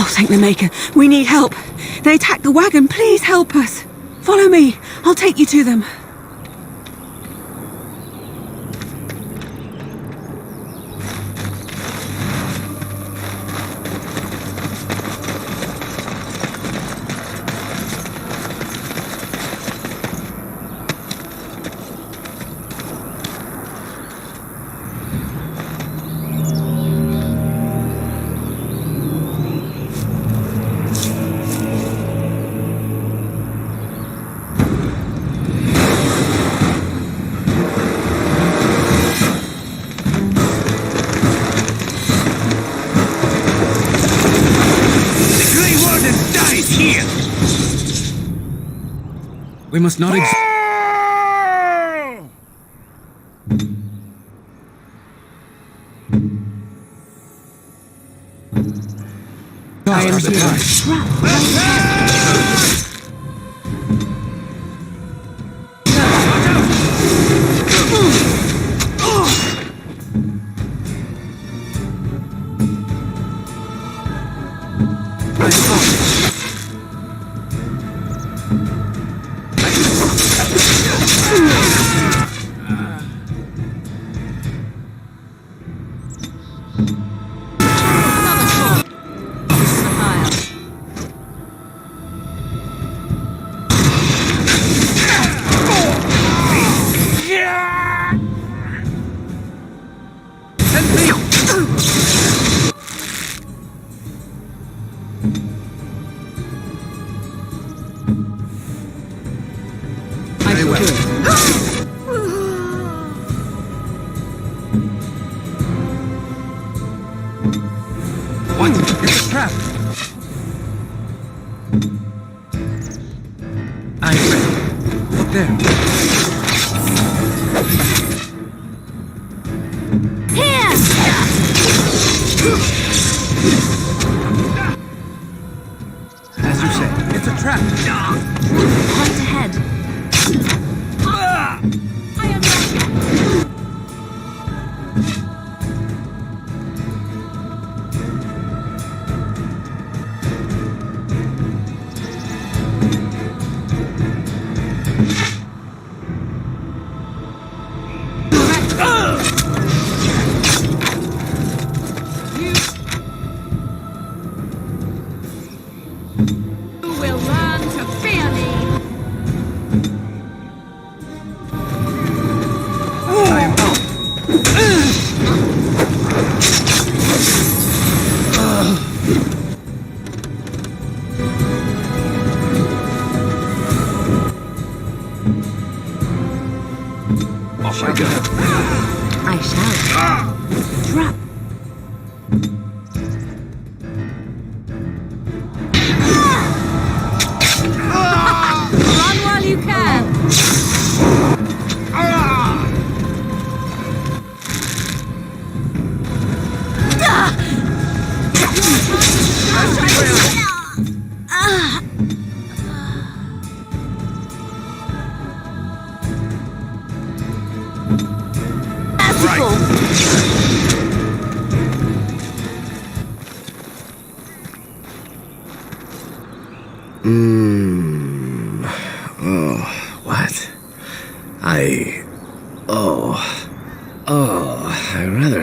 Oh, thank the Maker. We need help. They attacked the wagon. Please help us. Follow me. I'll take you to them. We must not I am here.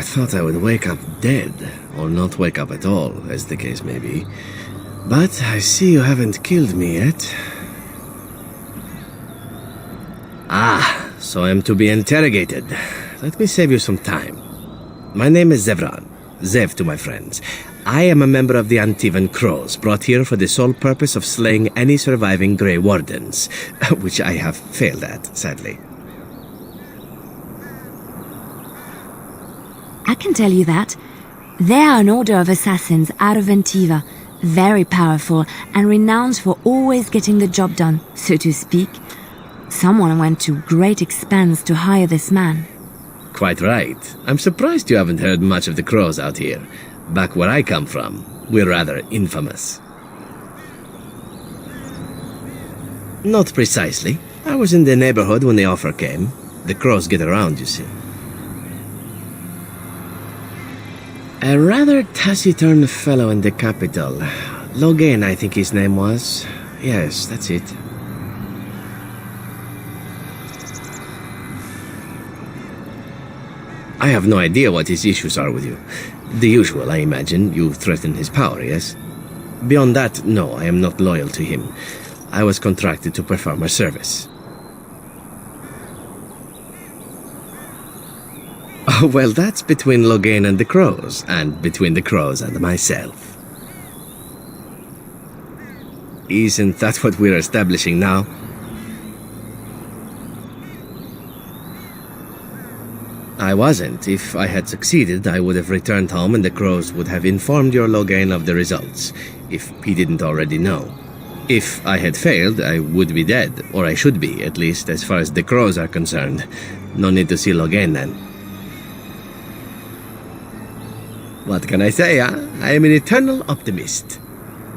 I thought I would wake up dead, or not wake up at all, as the case may be. But I see you haven't killed me yet. Ah, so I'm to be interrogated. Let me save you some time. My name is Zevran. Zev to my friends. I am a member of the Antivian Crows, brought here for the sole purpose of slaying any surviving Grey Wardens, which I have failed at, sadly. I can tell you that. They are an order of assassins out of Antiva, very powerful and renowned for always getting the job done, so to speak. Someone went to great expense to hire this man. Quite right. I'm surprised you haven't heard much of the Crows out here. Back where I come from, we're rather infamous. Not precisely. I was in the neighborhood when the offer came. The Crows get around, you see. A rather taciturn fellow in the capital. Logan, I think his name was. Yes, that's it. I have no idea what his issues are with you. The usual, I imagine. You threaten his power, yes? Beyond that, no, I am not loyal to him. I was contracted to perform a service. Oh, well, that's between Logan and the Crows, and between the Crows and myself. Isn't that what we're establishing now? I wasn't. If I had succeeded, I would have returned home and the Crows would have informed your Logan of the results, if he didn't already know. If I had failed, I would be dead, or I should be, at least as far as the Crows are concerned. No need to see Logan then. What can I say, huh? I am an eternal optimist.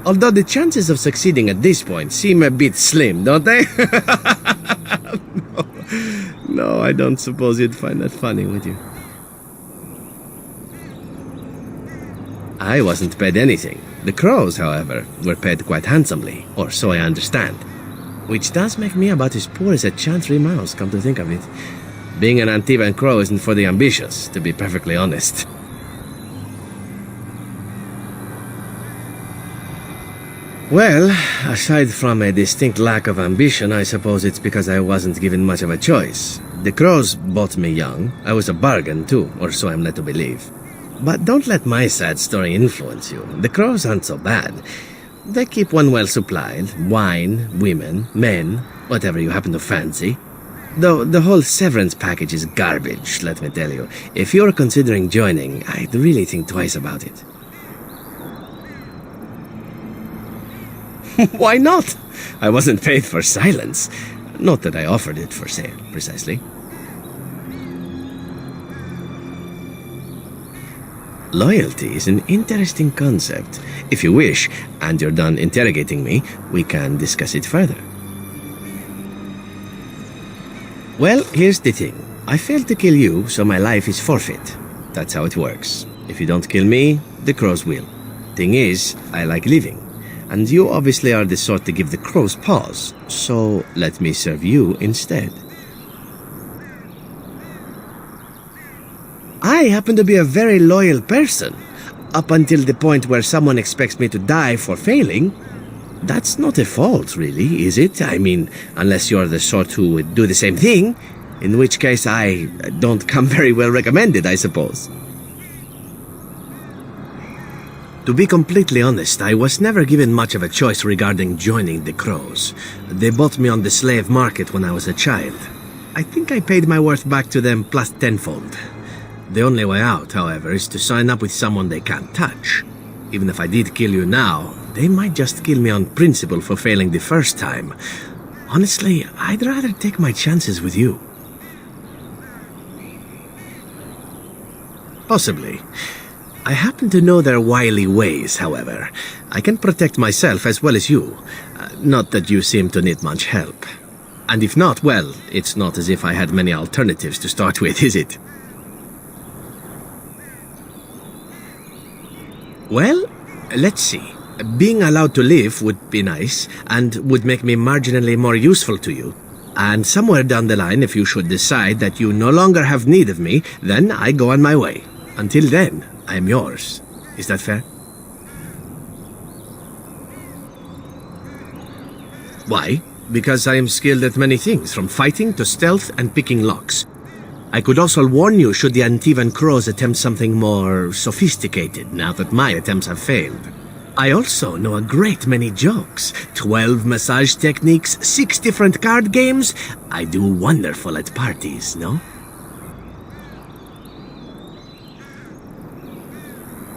Although the chances of succeeding at this point seem a bit slim, don't they? No, I don't suppose you'd find that funny, would you? I wasn't paid anything. The Crows, however, were paid quite handsomely, or so I understand. Which does make me about as poor as a chantry mouse, come to think of it. Being an Antivian Crow isn't for the ambitious, to be perfectly honest. Well, aside from a distinct lack of ambition, I suppose it's because I wasn't given much of a choice. The Crows bought me young. I was a bargain, too, or so I'm led to believe. But don't let my sad story influence you. The Crows aren't so bad. They keep one well supplied. Wine, women, men, whatever you happen to fancy. Though the whole severance package is garbage, let me tell you. If you're considering joining, I'd really think twice about it. Why not? I wasn't paid for silence. Not that I offered it for sale, precisely. Loyalty is an interesting concept. If you wish, and you're done interrogating me, we can discuss it further. Well, here's the thing. I failed to kill you, so my life is forfeit. That's how it works. If you don't kill me, the Crows will. Thing is, I like living. And you obviously are the sort to give the Crows pause, so let me serve you instead. I happen to be a very loyal person, up until the point where someone expects me to die for failing. That's not a fault, really, is it? I mean, unless you're the sort who would do the same thing, in which case I don't come very well recommended, I suppose. To be completely honest, I was never given much of a choice regarding joining the Crows. They bought me on the slave market when I was a child. I think I paid my worth back to them plus tenfold. The only way out, however, is to sign up with someone they can't touch. Even if I did kill you now, they might just kill me on principle for failing the first time. Honestly, I'd rather take my chances with you. Possibly. I happen to know their wily ways, however. I can protect myself as well as you. Not that you seem to need much help. And if not, well, it's not as if I had many alternatives to start with, is it? Well, let's see. Being allowed to live would be nice, and would make me marginally more useful to you. And somewhere down the line, if you should decide that you no longer have need of me, then I go on my way. Until then, I am yours. Is that fair? Why? Because I am skilled at many things, from fighting to stealth and picking locks. I could also warn you should the Antivian Crows attempt something more sophisticated, now that my attempts have failed. I also know a great many jokes, 12 massage techniques, 6 different card games. I do wonderful at parties, no?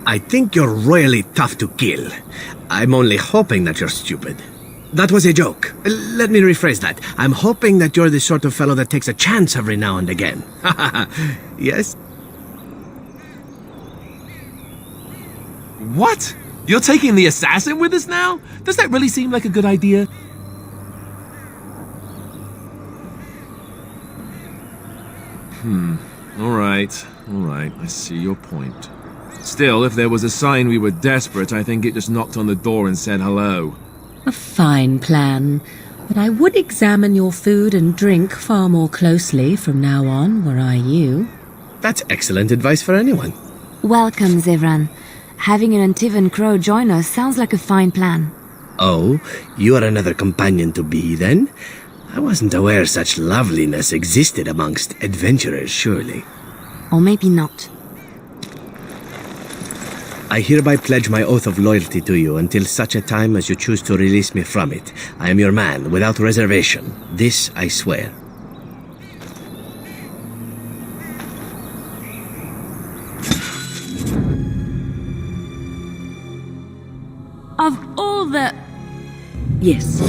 I think you're royally tough to kill. I'm only hoping that you're stupid. That was a joke. Let me rephrase that. I'm hoping that you're the sort of fellow that takes a chance every now and again. Yes? What? You're taking the assassin with us now? Does that really seem like a good idea? All right. I see your point. Still, if there was a sign we were desperate, I think it just knocked on the door and said hello. A fine plan. But I would examine your food and drink far more closely from now on, were I you. That's excellent advice for anyone. Welcome, Zevran. Having an Antivian Crow join us sounds like a fine plan. Oh, you are another companion to be, then? I wasn't aware such loveliness existed amongst adventurers, surely. Or maybe not. I hereby pledge my oath of loyalty to you until such a time as you choose to release me from it. I am your man, without reservation. This I swear. Of all the... Yes.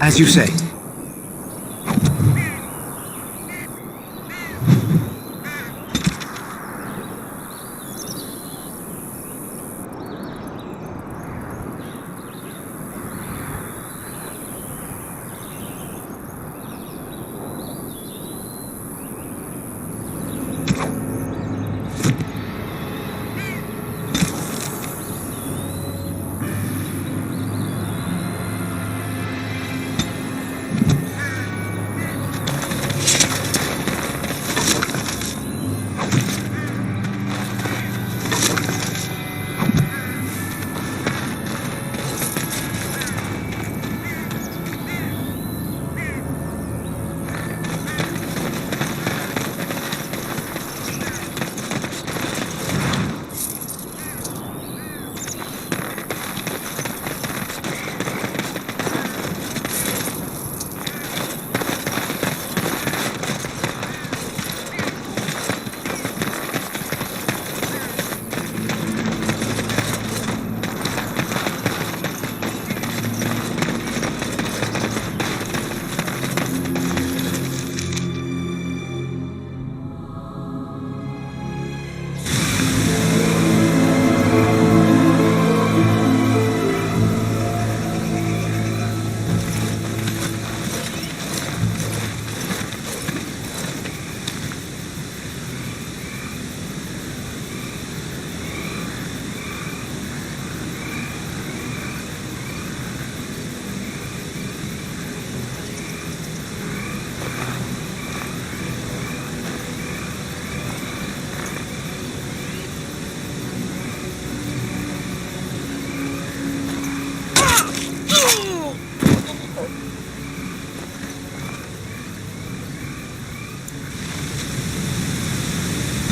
As you say.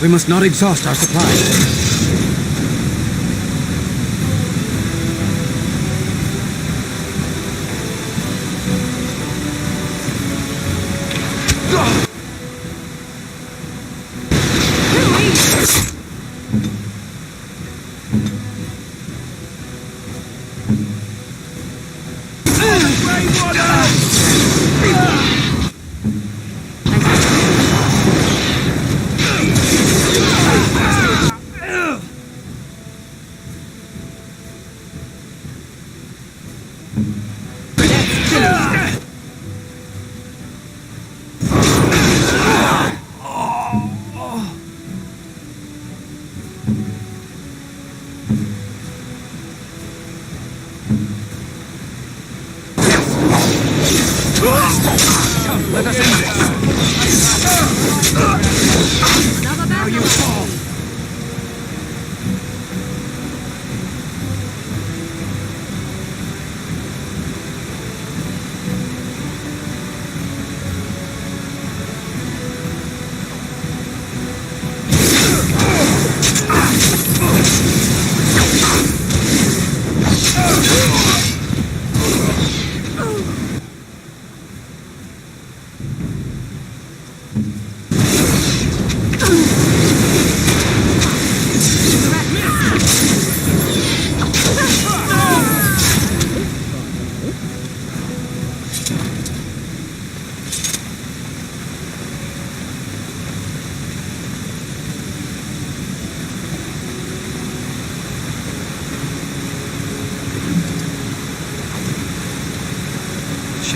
We must not exhaust our supplies. Let us end this! Now you fall!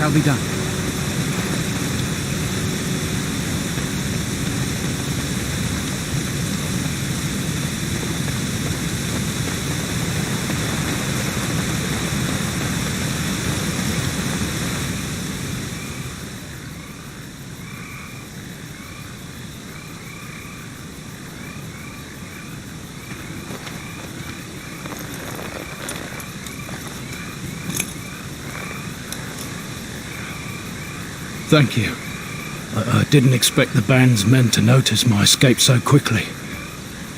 shall be done. Thank you. I didn't expect the band's men to notice my escape so quickly.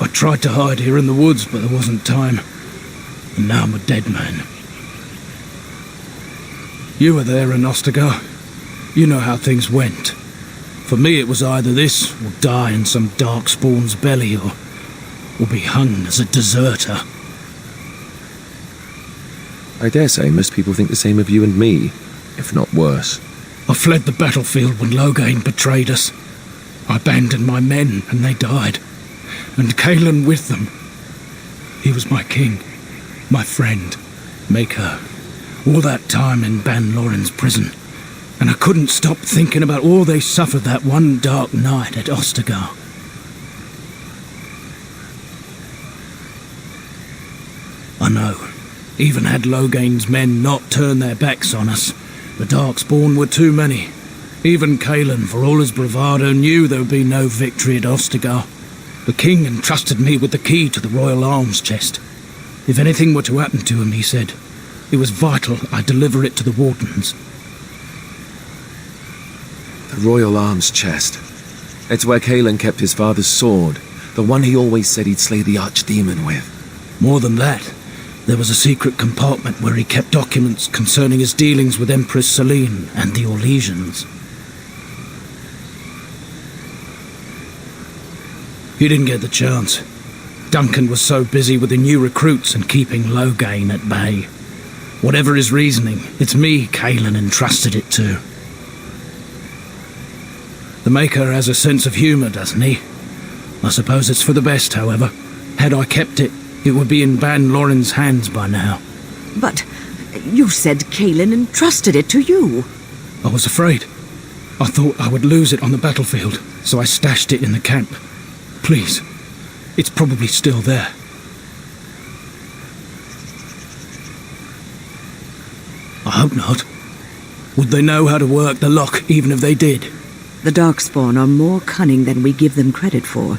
I tried to hide here in the woods, but there wasn't time. And now I'm a dead man. You were there in Ostagar. You know how things went. For me, it was either this, or die in some darkspawn's belly, or be hung as a deserter. I dare say most people think the same of you and me, if not worse. I fled the battlefield when Loghain betrayed us. I abandoned my men, and they died. And Cailan with them. He was my king, my friend, maker. All that time in Bann Loren's prison. And I couldn't stop thinking about all they suffered that one dark night at Ostagar. I know. Even had Loghain's men not turned their backs on us, the Darkspawn were too many. Even Cailan, for all his bravado, knew there would be no victory at Ostagar. The king entrusted me with the key to the royal arms chest. If anything were to happen to him, he said, it was vital I deliver it to the wardens. The royal arms chest. It's where Cailan kept his father's sword, the one he always said he'd slay the archdemon with. More than that, there was a secret compartment where he kept documents concerning his dealings with Empress Selene and the Orlesians. He didn't get the chance. Duncan was so busy with the new recruits and keeping Loghain at bay. Whatever his reasoning, it's me Cailan entrusted it to. The Maker has a sense of humour, doesn't he? I suppose it's for the best, however. Had I kept it, it would be in Bann Loren's hands by now. But you said Cailan entrusted it to you. I was afraid. I thought I would lose it on the battlefield, so I stashed it in the camp. Please, it's probably still there. I hope not. Would they know how to work the lock, even if they did? The Darkspawn are more cunning than we give them credit for.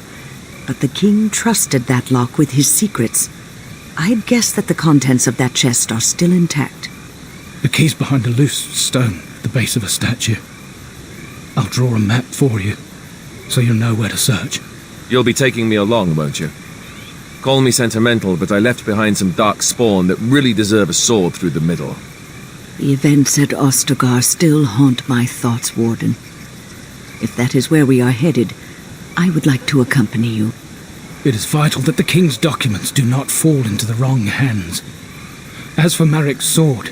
But the king trusted that lock with his secrets. I'd guess that the contents of that chest are still intact. The key's behind a loose stone at the base of a statue. I'll draw a map for you, so you'll know where to search. You'll be taking me along, won't you? Call me sentimental, but I left behind some dark spawn that really deserve a sword through the middle. The events at Ostagar still haunt my thoughts, Warden. If that is where we are headed, I would like to accompany you. It is vital that the king's documents do not fall into the wrong hands. As for Maric's sword,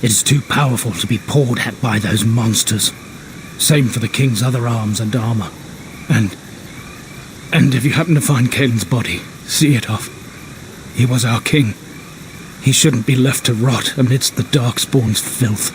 it is too powerful to be pawed at by those monsters. Same for the king's other arms and armor. And if you happen to find Cailan's body, see it off. He was our king. He shouldn't be left to rot amidst the Darkspawn's filth.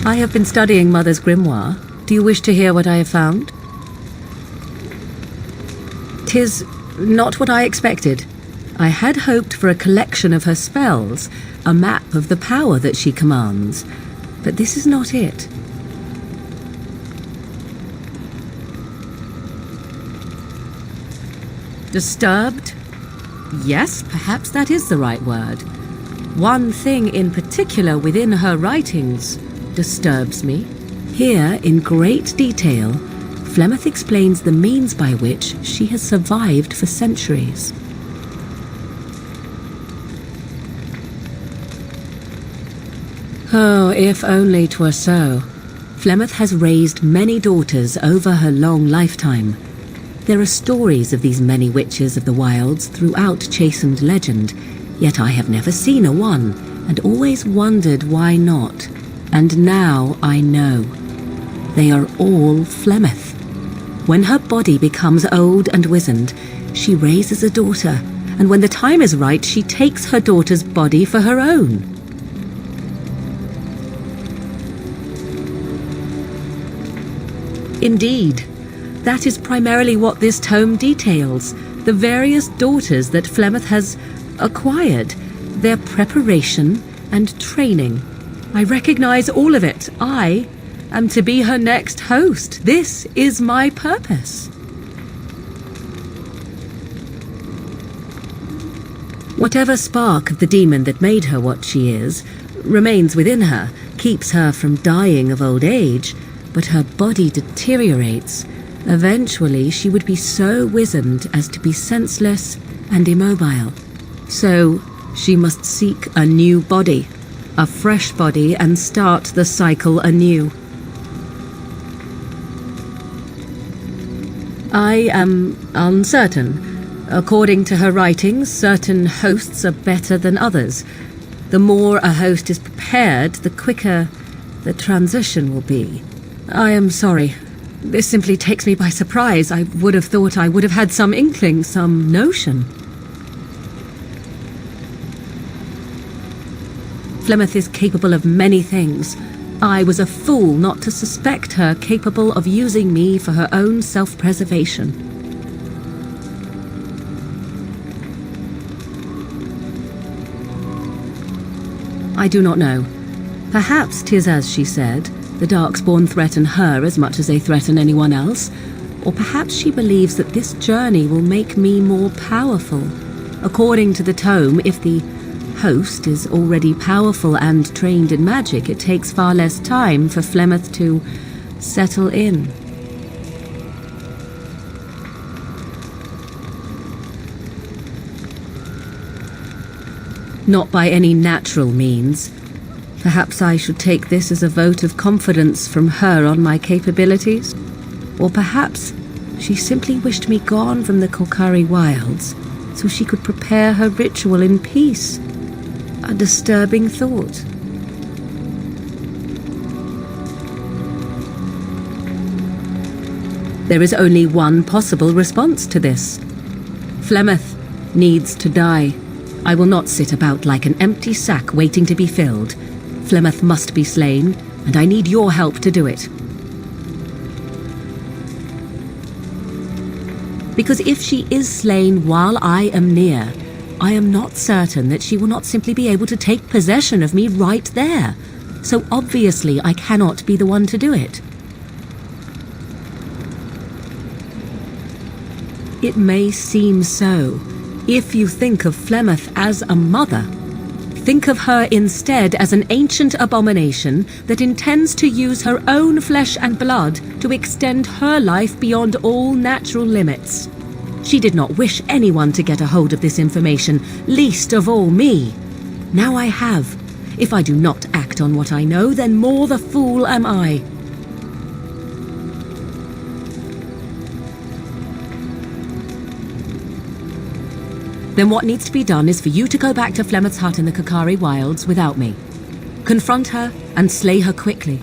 I have been studying Mother's grimoire. Do you wish to hear what I have found? 'Tis not what I expected. I had hoped for a collection of her spells, a map of the power that she commands, but this is not it. Disturbed? Yes, perhaps that is the right word. One thing in particular within her writings disturbs me. Here, in great detail, Flemeth explains the means by which she has survived for centuries. Oh, if only 'twere so. Flemeth has raised many daughters over her long lifetime. There are stories of these many witches of the wilds throughout chastened legend, yet I have never seen a one, and always wondered why not. And now I know. They are all Flemeth. When her body becomes old and wizened, she raises a daughter, and when the time is right, she takes her daughter's body for her own. Indeed, that is primarily what this tome details, the various daughters that Flemeth has acquired, their preparation and training. I recognize all of it. I am to be her next host. This is my purpose. Whatever spark of the demon that made her what she is remains within her, keeps her from dying of old age, but her body deteriorates. Eventually, she would be so wizened as to be senseless and immobile. So, she must seek a new body, a fresh body, and start the cycle anew. I am uncertain. According to her writings, certain hosts are better than others. The more a host is prepared, the quicker the transition will be. I am sorry. This simply takes me by surprise. I would have thought I would have had some inkling, some notion. Flemeth is capable of many things. I was a fool not to suspect her capable of using me for her own self-preservation. I do not know. Perhaps 'tis as she said. The Darkspawn threaten her as much as they threaten anyone else. Or perhaps she believes that this journey will make me more powerful. According to the tome, if the host is already powerful and trained in magic, it takes far less time for Flemeth to settle in. Not by any natural means. Perhaps I should take this as a vote of confidence from her on my capabilities. Or perhaps she simply wished me gone from the Kolkari wilds so she could prepare her ritual in peace. A disturbing thought. There is only one possible response to this. Flemeth needs to die. I will not sit about like an empty sack waiting to be filled. Flemeth must be slain, and I need your help to do it. Because if she is slain while I am near, I am not certain that she will not simply be able to take possession of me right there. So obviously I cannot be the one to do it. It may seem so. If you think of Flemeth as a mother, think of her instead as an ancient abomination that intends to use her own flesh and blood to extend her life beyond all natural limits. She did not wish anyone to get a hold of this information, least of all me. Now I have. If I do not act on what I know, then more the fool am I. Then what needs to be done is for you to go back to Flemeth's hut in the Kolkari wilds without me. Confront her and slay her quickly.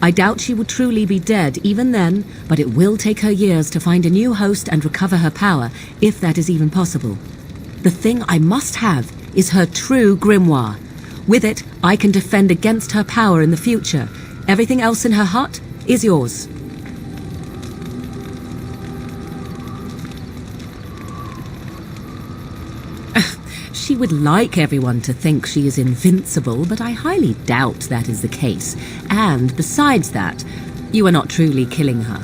I doubt she will truly be dead even then, but it will take her years to find a new host and recover her power, if that is even possible. The thing I must have is her true grimoire. With it, I can defend against her power in the future. Everything else in her hut is yours. She would like everyone to think she is invincible, but I highly doubt that is the case. And besides that, you are not truly killing her.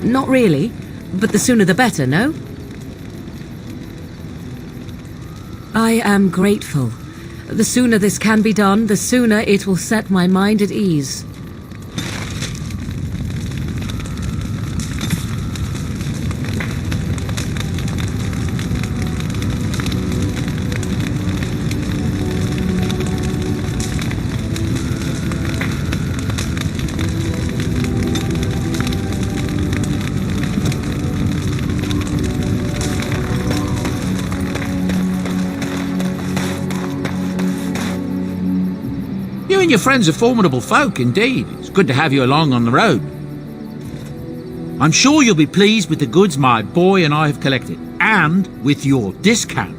Not really, but the sooner the better, no? I am grateful. The sooner this can be done, the sooner it will set my mind at ease. You and your friends are formidable folk, indeed. It's good to have you along on the road. I'm sure you'll be pleased with the goods my boy and I have collected, and with your discount.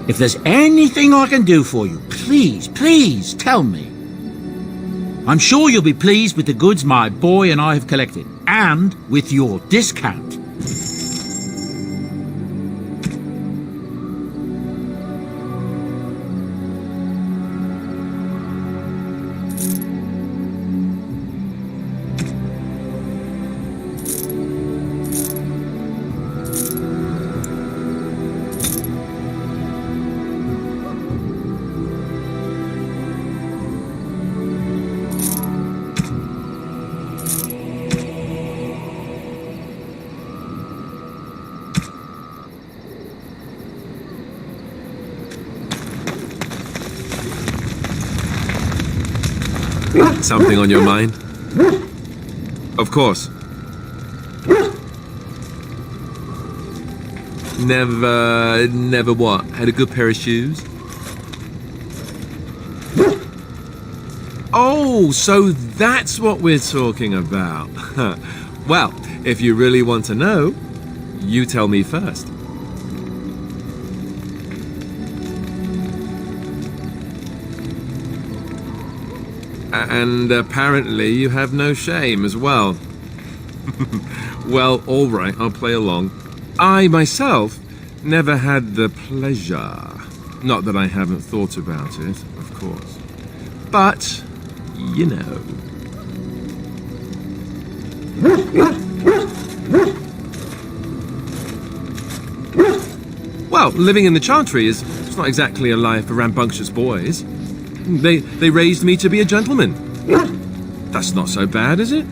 If there's anything I can do for you, please tell me. I'm sure you'll be pleased with the goods my boy and I have collected, and with your discount. Something on your mind? Of course. Never what? Had a good pair of shoes? Oh, so that's what we're talking about. Well, if you really want to know, you tell me first. And apparently you have no shame as well. Well, all right, I'll play along. I myself never had the pleasure. Not that I haven't thought about it, of course. But, you know. Well, living in the Chantry is not exactly a life for rambunctious boys. They raised me to be a gentleman. That's not so bad, is it?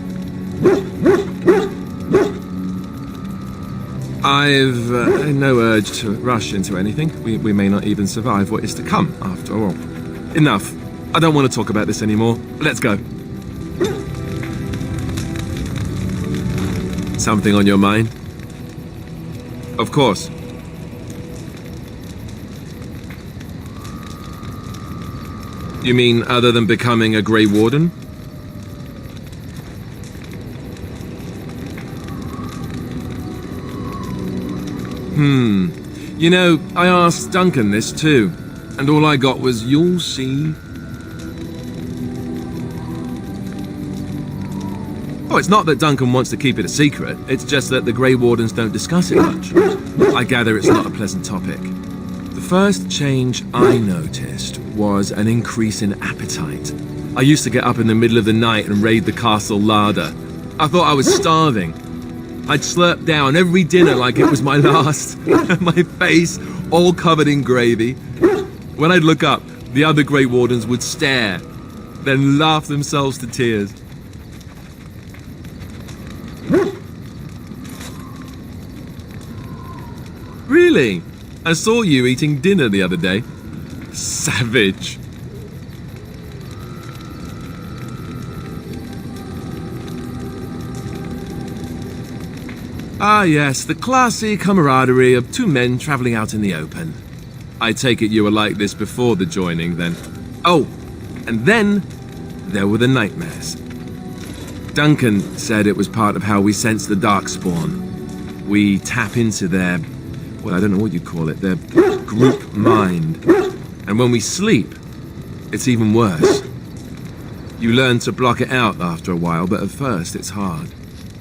I've no urge to rush into anything. We may not even survive what is to come, after all. Enough. I don't want to talk about this anymore. Let's go. Something on your mind? Of course. You mean other than becoming a Grey Warden? You know, I asked Duncan this too, and all I got was, "You'll see." Oh, it's not that Duncan wants to keep it a secret, it's just that the Grey Wardens don't discuss it much. I gather it's not a pleasant topic. The first change I noticed was an increase in appetite. I used to get up in the middle of the night and raid the castle larder. I thought I was starving. I'd slurp down every dinner like it was my last, my face all covered in gravy. When I'd look up, the other Grey Wardens would stare, then laugh themselves to tears. Really? I saw you eating dinner the other day. Savage. Ah yes, the classy camaraderie of two men travelling out in the open. I take it you were like this before the joining, then. Oh, and then there were the nightmares. Duncan said it was part of how we sense the Darkspawn. We tap into their, well, I don't know what you'd call it, their group mind. And when we sleep, it's even worse. You learn to block it out after a while, but at first it's hard.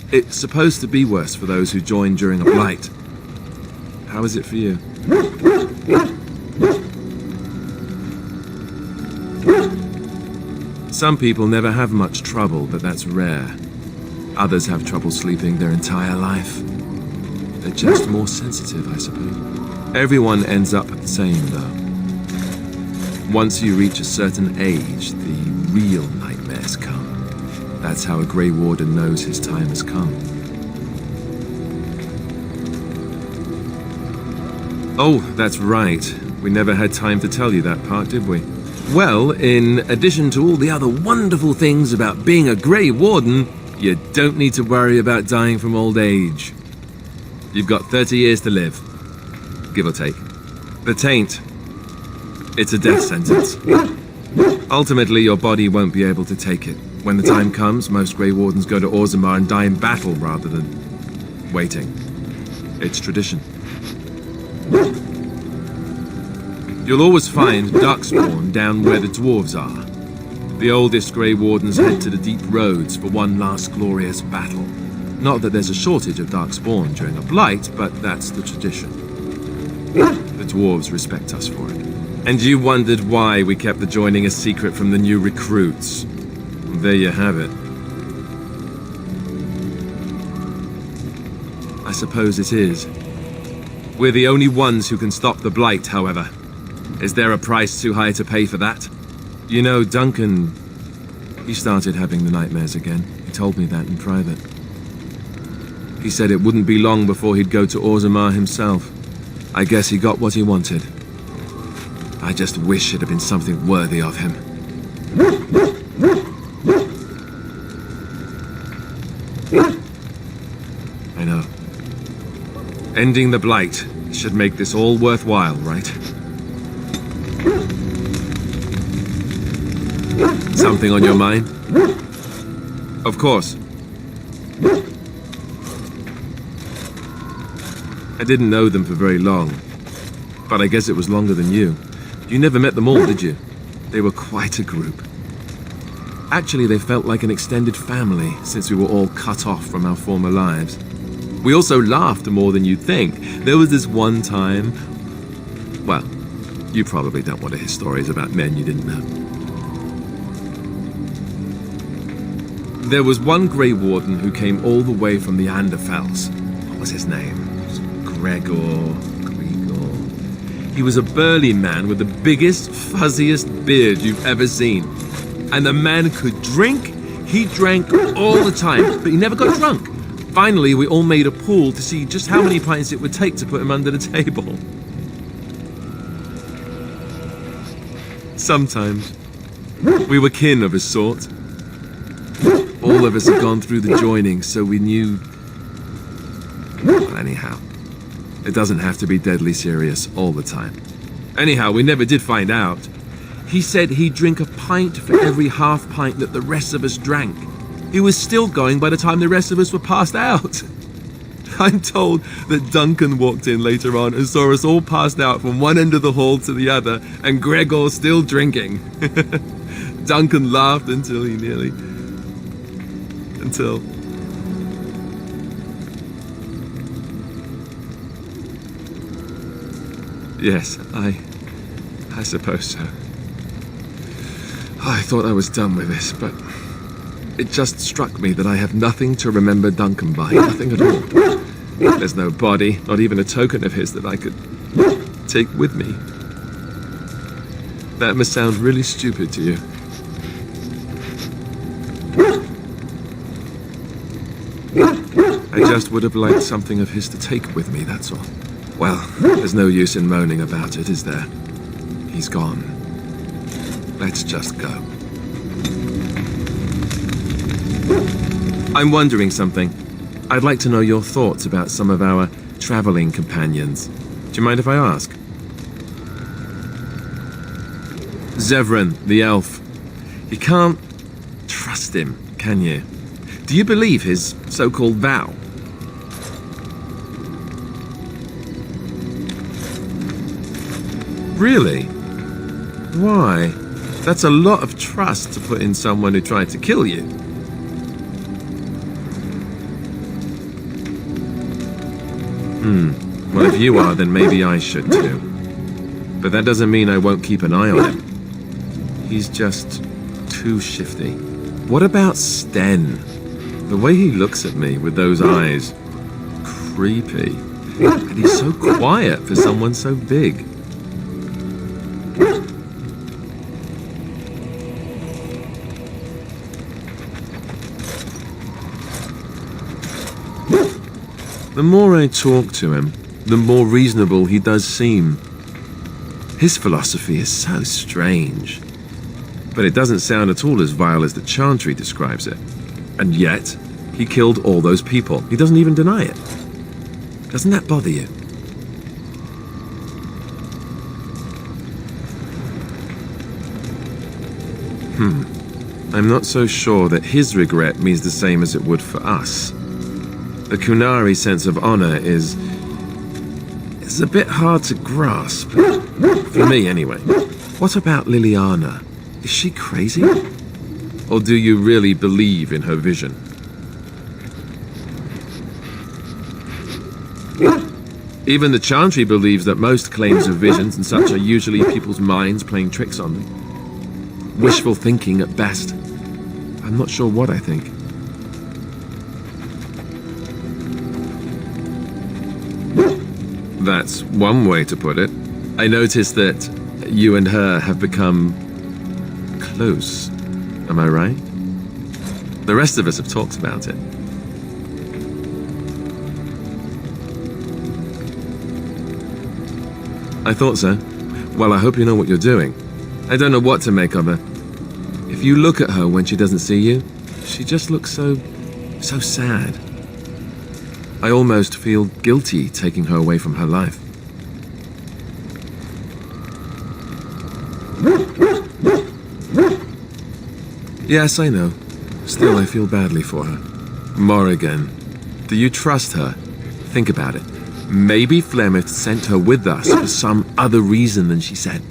It's supposed to be worse for those who join during a blight. How is it for you? Some people never have much trouble, but that's rare. Others have trouble sleeping their entire life. They're just more sensitive, I suppose. Everyone ends up the same, though. Once you reach a certain age, the real nightmares come. That's how a Grey Warden knows his time has come. Oh, that's right. We never had time to tell you that part, did we? Well, in addition to all the other wonderful things about being a Grey Warden, you don't need to worry about dying from old age. You've got 30 years to live, give or take. The Taint, it's a death sentence. Ultimately, your body won't be able to take it. When the time comes, most Grey Wardens go to Orzammar and die in battle rather than waiting. It's tradition. You'll always find Darkspawn down where the dwarves are. The oldest Grey Wardens head to the deep roads for one last glorious battle. Not that there's a shortage of Darkspawn during a blight, but that's the tradition. The dwarves respect us for it. And you wondered why we kept the joining a secret from the new recruits. There you have it. I suppose it is. We're the only ones who can stop the blight, however. Is there a price too high to pay for that? You know, Duncan, he started having the nightmares again. He told me that in private. He said it wouldn't be long before he'd go to Orzammar himself. I guess he got what he wanted. I just wish it had been something worthy of him. I know. Ending the blight should make this all worthwhile, right? Something on your mind? Of course. I didn't know them for very long, but I guess it was longer than you. You never met them all, did you? They were quite a group. Actually, they felt like an extended family since we were all cut off from our former lives. We also laughed more than you'd think. There was this one time... Well, you probably don't want to hear stories about men you didn't know. There was one Grey Warden who came all the way from the Anderfells. What was his name? Gregor. He was a burly man with the biggest, fuzziest beard you've ever seen. And the man could drink. He drank all the time, but he never got drunk. Finally, we all made a pool to see just how many pints it would take to put him under the table. Sometimes, we were kin of a sort. All of us had gone through the joining, so we knew... Well, anyhow, it doesn't have to be deadly serious all the time. Anyhow, we never did find out. He said he'd drink a pint for every half pint that the rest of us drank. He was still going by the time the rest of us were passed out. I'm told that Duncan walked in later on and saw us all passed out from one end of the hall to the other, and Gregor still drinking. Duncan laughed until he nearly... Until... Yes, I suppose so. I thought I was done with this, but it just struck me that I have nothing to remember Duncan by, nothing at all. There's no body, not even a token of his that I could take with me. That must sound really stupid to you. I just would have liked something of his to take with me, that's all. Well, there's no use in moaning about it, is there? He's gone. Let's just go. I'm wondering something. I'd like to know your thoughts about some of our traveling companions. Do you mind if I ask? Zevran, the elf. You can't trust him, can you? Do you believe his so-called vow? Really? Why? That's a lot of trust to put in someone who tried to kill you. Well, if you are, then maybe I should too. But that doesn't mean I won't keep an eye on him. He's just too shifty. What about Sten? The way he looks at me with those eyes. Creepy. And he's so quiet for someone so big. The more I talk to him, the more reasonable he does seem. His philosophy is so strange. But it doesn't sound at all as vile as the Chantry describes it. And yet, he killed all those people. He doesn't even deny it. Doesn't that bother you? I'm not so sure that his regret means the same as it would for us. The Kunari sense of honor is a bit hard to grasp. For me, anyway. What about Liliana? Is she crazy? Or do you really believe in her vision? Even the Chantry believes that most claims of visions and such are usually people's minds playing tricks on them. Wishful thinking at best. I'm not sure what I think. That's one way to put it. I noticed that you and her have become close. Am I right? The rest of us have talked about it. I thought so. Well, I hope you know what you're doing. I don't know what to make of her. If you look at her when she doesn't see you, she just looks so sad. I almost feel guilty taking her away from her life. Yes, I know. Still, I feel badly for her. Morrigan, do you trust her? Think about it. Maybe Flemeth sent her with us for some other reason than she said.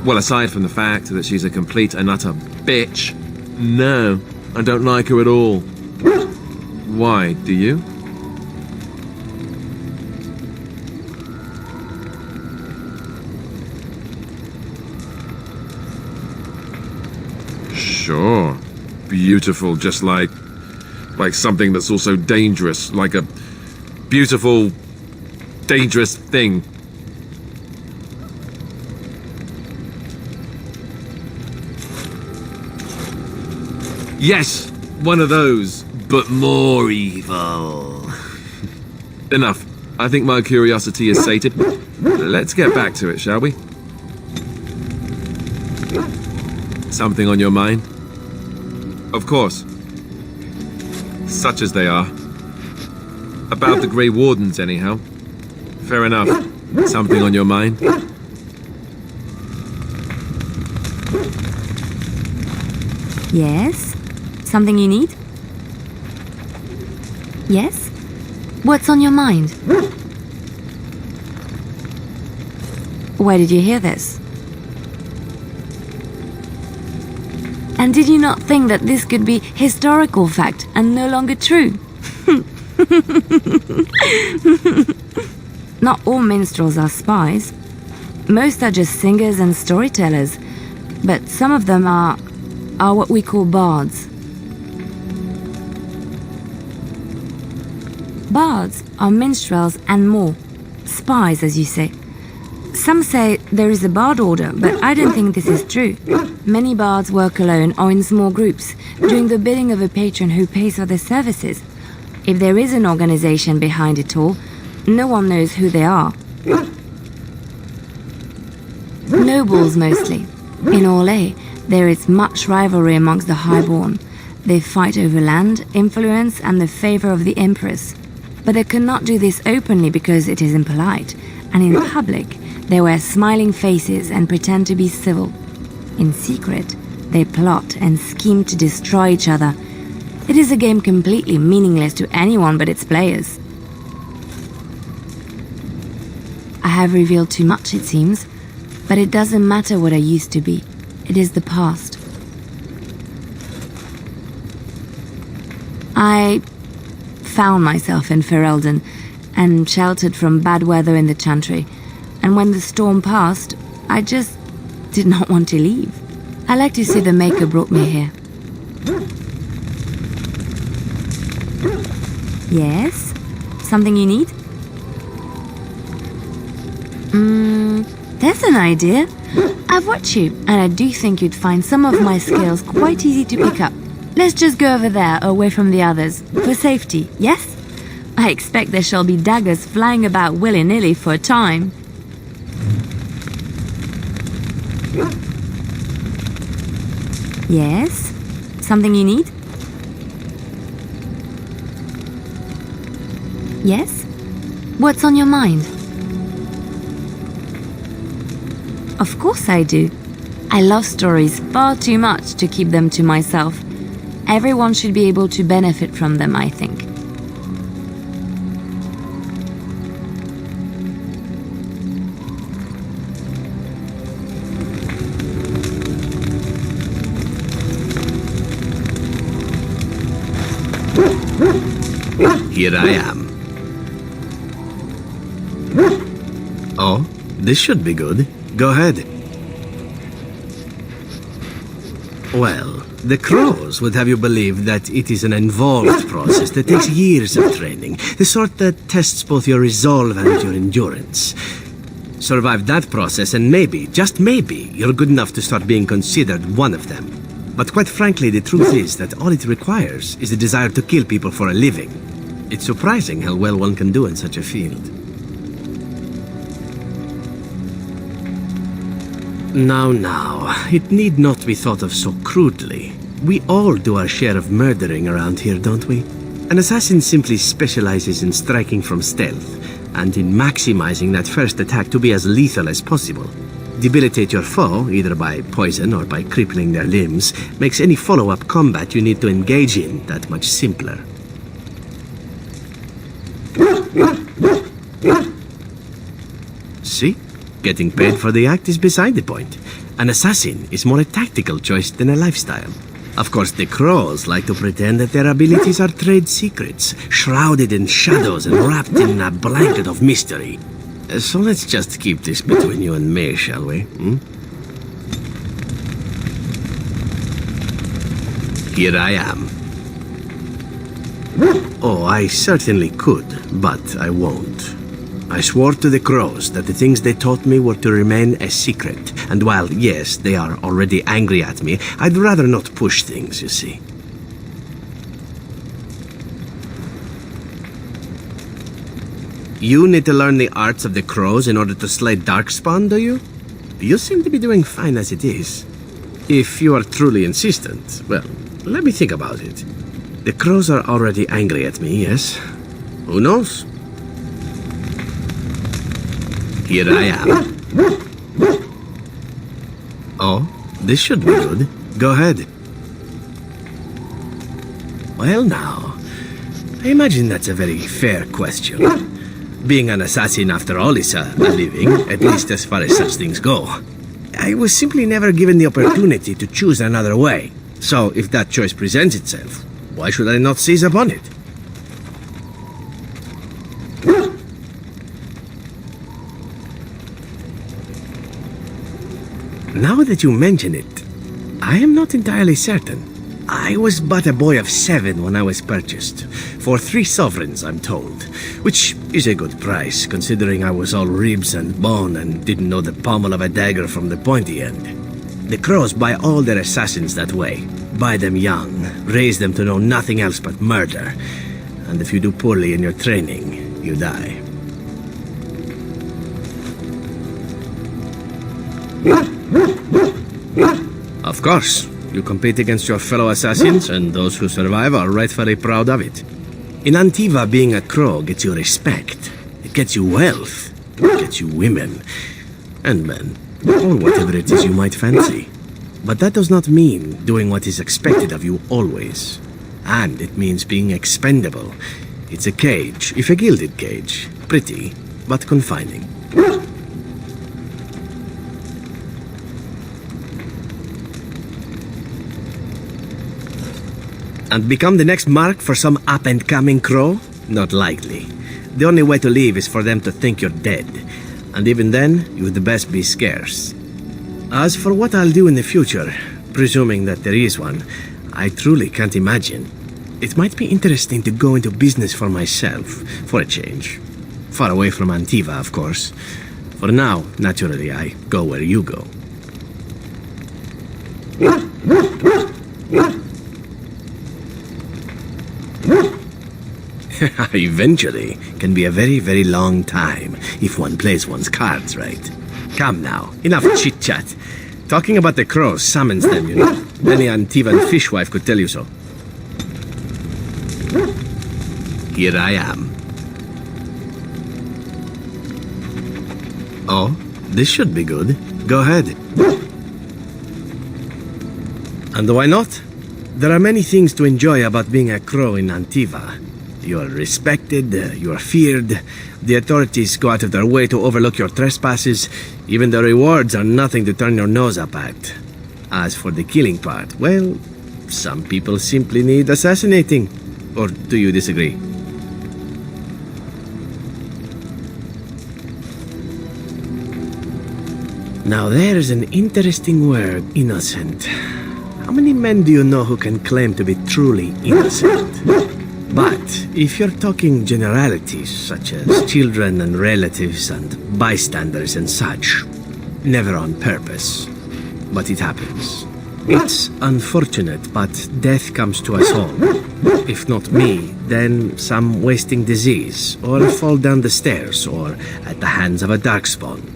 Well, aside from the fact that she's a complete and utter bitch, no, I don't like her at all. Why, do you? Sure. Beautiful, just like something that's also dangerous, like a beautiful, dangerous thing. Yes, one of those, but more evil. Enough. I think my curiosity is sated. Let's get back to it, shall we? Something on your mind? Of course. Such as they are. About the Grey Wardens, anyhow. Fair enough. Something on your mind? Yes? Something you need? Yes? What's on your mind? Where did you hear this? And did you not think that this could be historical fact and no longer true? Not all minstrels are spies. Most are just singers and storytellers, but some of them are what we call bards. Bards are minstrels and more. Spies, as you say. Some say there is a bard order, but I don't think this is true. Many bards work alone or in small groups, doing the bidding of a patron who pays for their services. If there is an organization behind it all, no one knows who they are. Nobles mostly. In Orlais, there is much rivalry amongst the highborn. They fight over land, influence, and the favor of the empress. But they cannot do this openly because it is impolite, and in public, they wear smiling faces and pretend to be civil. In secret, they plot and scheme to destroy each other. It is a game completely meaningless to anyone but its players. I have revealed too much, it seems, but it doesn't matter what I used to be. It is the past. I found myself in Ferelden and sheltered from bad weather in the Chantry. And when the storm passed, I just did not want to leave. I like to say the Maker brought me here. Yes? Something you need? There's an idea. I've watched you, and I do think you'd find some of my skills quite easy to pick up. Let's just go over there, away from the others, for safety, yes? I expect there shall be daggers flying about willy-nilly for a time. Yes? Something you need? Yes? What's on your mind? Of course I do. I love stories far too much to keep them to myself. Everyone should be able to benefit from them, I think. Here I am. Oh, this should be good. Go ahead. Well, the Crows would have you believe that it is an involved process that takes years of training, the sort that tests both your resolve and your endurance. Survive that process and maybe, just maybe, you're good enough to start being considered one of them. But quite frankly, the truth is that all it requires is the desire to kill people for a living. It's surprising how well one can do in such a field. Now, it need not be thought of so crudely. We all do our share of murdering around here, don't we? An assassin simply specializes in striking from stealth, and in maximizing that first attack to be as lethal as possible. Debilitate your foe, either by poison or by crippling their limbs, makes any follow-up combat you need to engage in that much simpler. See? Getting paid for the act is beside the point. An assassin is more a tactical choice than a lifestyle. Of course, the Crows like to pretend that their abilities are trade secrets, shrouded in shadows and wrapped in a blanket of mystery. So let's just keep this between you and me, shall we? Here I am. Oh, I certainly could, but I won't. I swore to the Crows that the things they taught me were to remain a secret, and while, yes, they are already angry at me, I'd rather not push things, you see. You need to learn the arts of the Crows in order to slay Darkspawn, do you? You seem to be doing fine as it is. If you are truly insistent, well, let me think about it. The Crows are already angry at me, yes? Who knows? Here I am. Oh, this should be good. Go ahead. Well now, I imagine that's a very fair question. Being an assassin, after all, is a living, at least as far as such things go. I was simply never given the opportunity to choose another way. So if that choice presents itself, why should I not seize upon it? Now that you mention it, I am not entirely certain. I was but a boy of 7 when I was purchased, for 3 sovereigns, I'm told, which is a good price, considering I was all ribs and bone and didn't know the pommel of a dagger from the pointy end. The Crows buy all their assassins that way, buy them young, raise them to know nothing else but murder, and if you do poorly in your training, you die. Of course, you compete against your fellow assassins, and those who survive are rightfully proud of it. In Antiva, being a crow gets you respect. It gets you wealth. It gets you women. And men. Or whatever it is you might fancy. But that does not mean doing what is expected of you always. And it means being expendable. It's a cage, if a gilded cage. Pretty, but confining. And become the next mark for some up-and-coming crow? Not likely. The only way to leave is for them to think you're dead. And even then, you'd best be scarce. As for what I'll do in the future, presuming that there is one, I truly can't imagine. It might be interesting to go into business for myself, for a change. Far away from Antiva, of course. For now, naturally, I go where you go. Eventually can be a very, very long time if one plays one's cards right. Come now, enough chit-chat. Talking about the Crows summons them, you know. Any Antivan fishwife could tell you so. Here I am. Oh, this should be good. Go ahead. And why not? There are many things to enjoy about being a crow in Antiva. You are respected, you are feared, the authorities go out of their way to overlook your trespasses, even the rewards are nothing to turn your nose up at. As for the killing part, well, some people simply need assassinating. Or do you disagree? Now there's an interesting word, innocent. How many men do you know who can claim to be truly innocent? But if you're talking generalities, such as children and relatives and bystanders and such, never on purpose. But it happens. It's unfortunate, but death comes to us all. If not me, then some wasting disease, or a fall down the stairs, or at the hands of a darkspawn.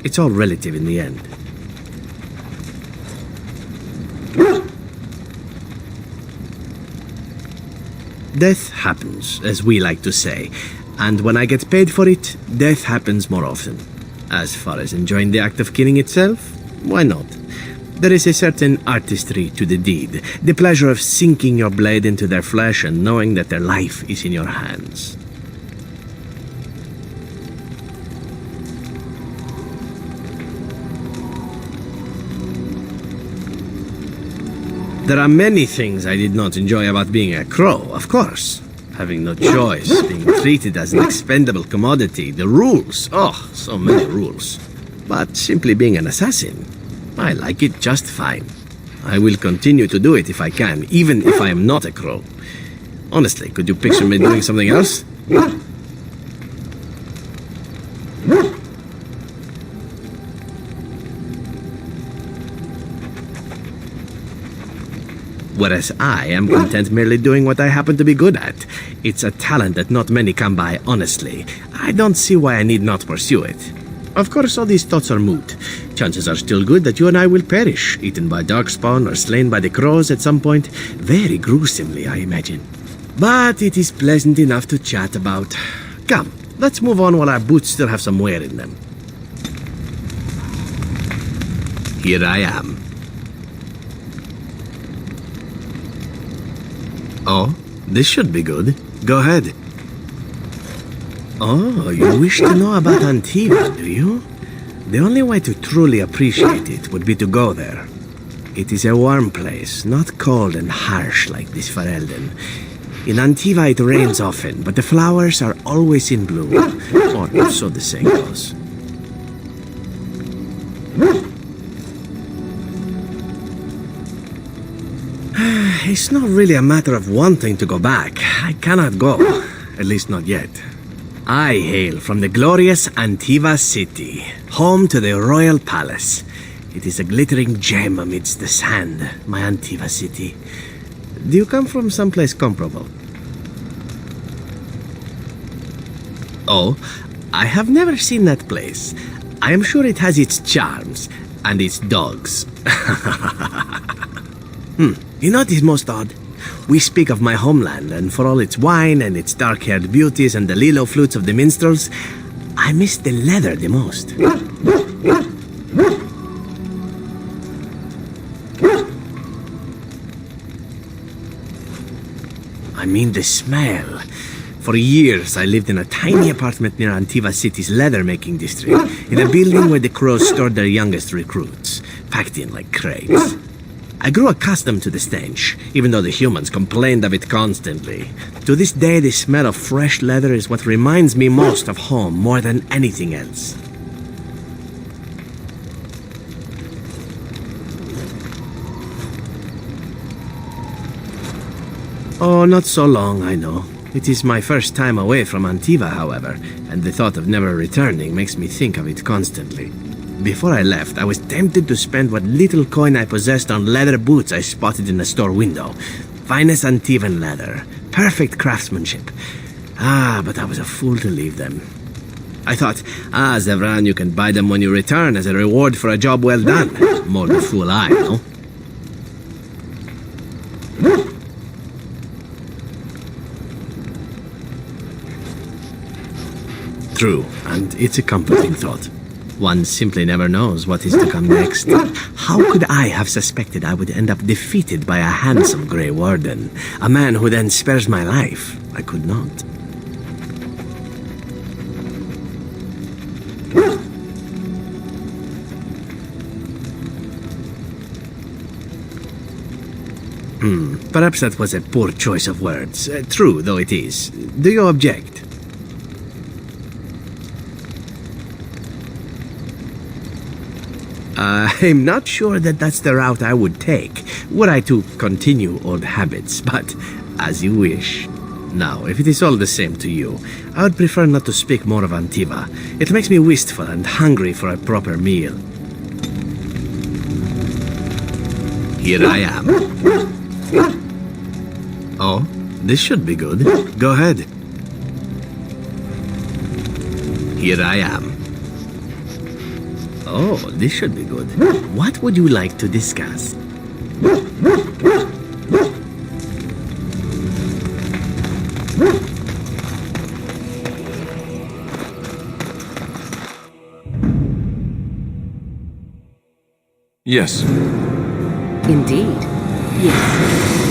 It's all relative in the end. Death happens, as we like to say, and when I get paid for it, death happens more often. As far as enjoying the act of killing itself, why not? There is a certain artistry to the deed, the pleasure of sinking your blade into their flesh and knowing that their life is in your hands. There are many things I did not enjoy about being a crow, of course. Having no choice, being treated as an expendable commodity, the rules, oh, so many rules. But simply being an assassin, I like it just fine. I will continue to do it if I can, even if I am not a crow. Honestly, could you picture me doing something else? Whereas I am content merely doing what I happen to be good at. It's a talent that not many come by, honestly. I don't see why I need not pursue it. Of course, all these thoughts are moot. Chances are still good that you and I will perish, eaten by darkspawn or slain by the crows at some point. Very gruesomely, I imagine. But it is pleasant enough to chat about. Come, let's move on while our boots still have some wear in them. Here I am. Oh, this should be good. Go ahead. Oh, you wish to know about Antiva, do you? The only way to truly appreciate it would be to go there. It is a warm place, not cold and harsh like this Ferelden. In Antiva it rains often, but the flowers are always in bloom. Or so the saying goes. It's not really a matter of wanting to go back. I cannot go. At least not yet. I hail from the glorious Antiva city, home to the royal palace. It is a glittering gem amidst the sand, my Antiva city. Do you come from someplace comparable? Oh, I have never seen that place. I am sure it has its charms, and its dogs. You know what is most odd? We speak of my homeland, and for all its wine and its dark-haired beauties and the lilo flutes of the minstrels, I miss the leather the most. I mean the smell. For years, I lived in a tiny apartment near Antiva City's leather-making district, in a building where the crows stored their youngest recruits, packed in like crates. I grew accustomed to the stench, even though the humans complained of it constantly. To this day, the smell of fresh leather is what reminds me most of home more than anything else. Oh, not so long, I know. It is my first time away from Antiva, however, and the thought of never returning makes me think of it constantly. Before I left, I was tempted to spend what little coin I possessed on leather boots I spotted in a store window. Finest Antivan leather. Perfect craftsmanship. But I was a fool to leave them. I thought, Zevran, you can buy them when you return as a reward for a job well done. More the fool I, no? True, and it's a comforting thought. One simply never knows what is to come next. How could I have suspected I would end up defeated by a handsome Grey Warden? A man who then spares my life? I could not. Perhaps that was a poor choice of words. True, though it is. Do you object? I'm not sure that that's the route I would take, were I to continue old habits, but as you wish. Now, if it is all the same to you, I would prefer not to speak more of Antiva. It makes me wistful and hungry for a proper meal. Here I am. Oh, this should be good. Go ahead. Here I am. Oh, this should be good. What would you like to discuss? Yes. Indeed. Yes.